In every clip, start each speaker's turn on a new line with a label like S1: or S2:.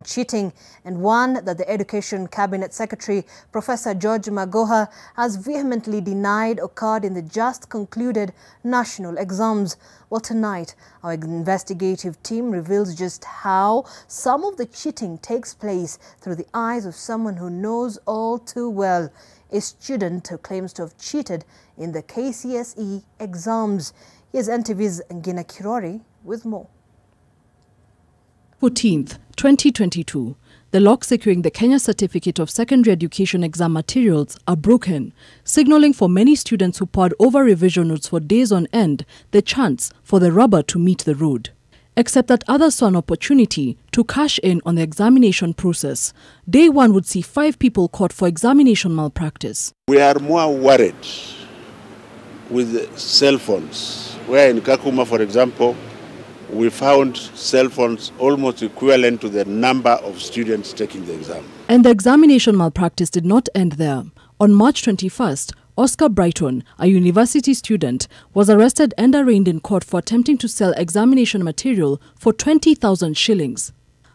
S1: cheating, and one that the Education Cabinet Secretary, Professor George Magoha, has vehemently denied occurred in the just concluded national exams. Well, tonight, our investigative team reveals just how some of the cheating takes place through the eyes of someone who knows all too well, a student who claims to have cheated in the KCSE exams. Here's NTV's Ngina Kirori with more.
S2: 14th, 2022, the locks securing the Kenya Certificate of Secondary Education exam materials are broken, signaling for many students who poured over revision notes for days on end the chance for the rubber to meet the road. Except that others saw an opportunity to cash in on the examination process. Day one would see 5 people caught for examination malpractice.
S3: We are more worried with cell phones, where in Kakuma, for example, we found cell phones almost equivalent to the number of students taking the exam.
S2: And the examination malpractice did not end there. On March 21st, Oscar Brighton, a university student, was arrested and arraigned in court for attempting to sell examination material for 20,000 shillings.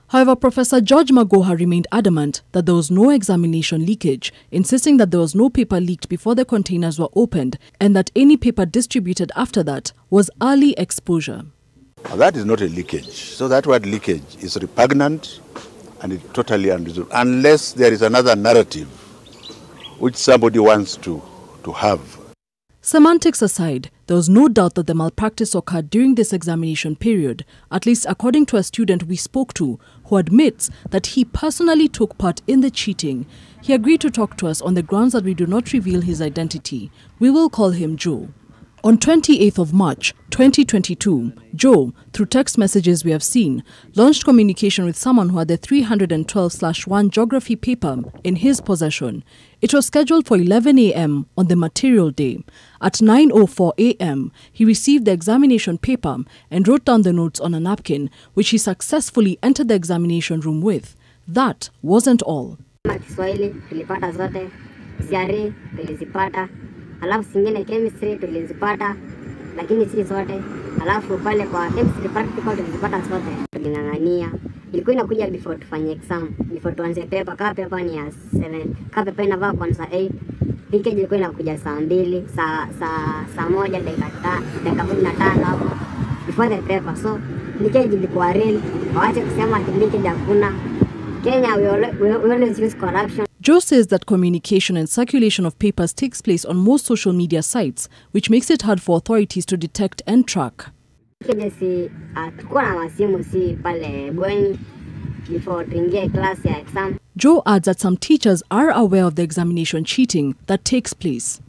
S2: However, Professor George Magoha remained adamant that there was no examination leakage, insisting that there was no paper leaked before the containers were opened and that any paper distributed after that was early exposure.
S3: That is not a leakage. So that word leakage is repugnant and it's totally unreasonable, unless there is another narrative which somebody wants to have.
S2: Semantics aside, there was no doubt that the malpractice occurred during this examination period, at least according to a student we spoke to, who admits that he personally took part in the cheating. He agreed to talk to us on the grounds that we do not reveal his identity. We will call him Joe. On 28th of March, 2022, Joe, through text messages we have seen, launched communication with someone who had the 312/1 geography paper in his possession. It was scheduled for 11 a.m. on the material day. At 9:04 a.m., he received the examination paper and wrote down the notes on a napkin, which he successfully entered the examination room with. That wasn't all.
S4: Alafu singine chemistry tulizipata, lakini si zote. Alafu pale kwa chemistry practical tulizipata zote. Tulingangania. Ilikuwa inakuja before tufanye exam, before tuanze paper. Kama paper ni ya 7, kama paper inavaa kwanza 8. Leakage ilikuwa inakuja saa 2, saa 1 dakika 15 hapo before the paper. So leakage ilikuwa real. Waache kusema leakage hakuna. Kenya we always use corruption.
S2: Joe says that communication and circulation of papers takes place on most social media sites, which makes it hard for authorities to detect and track. Joe adds that some teachers are aware of the examination cheating that takes place.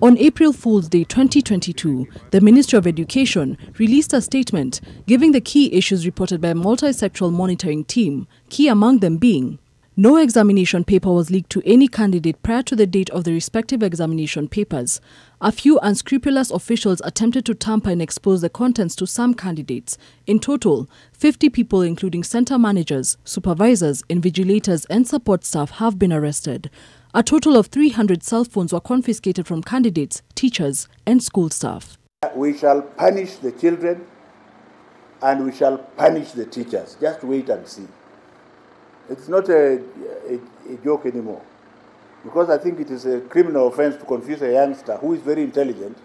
S2: On April Fool's Day 2022, the Ministry of Education released a statement giving the key issues reported by a multi-sectoral monitoring team, key among them being: no examination paper was leaked to any candidate prior to the date of the respective examination papers. A few unscrupulous officials attempted to tamper and expose the contents to some candidates. In total, 50 people, including center managers, supervisors, invigilators, and support staff, have been arrested. A total of 300 cell phones were confiscated from candidates, teachers, and school staff.
S3: We shall punish the children and we shall punish the teachers. Just wait and see. It's not a joke anymore, because I think it is a criminal offense to confuse a youngster who is very intelligent.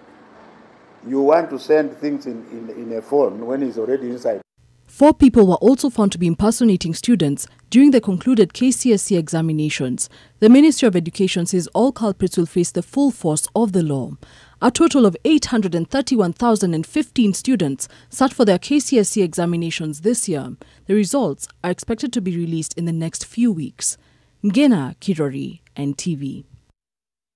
S3: You want to send things in a phone when he's already inside.
S2: 4 people were also found to be impersonating students during the concluded KCSE examinations. The Ministry of Education says all culprits will face the full force of the law. A total of 831,015 students sat for their KCSE examinations this year. The results are expected to be released in the next few weeks. Ngina Kirori, NTV.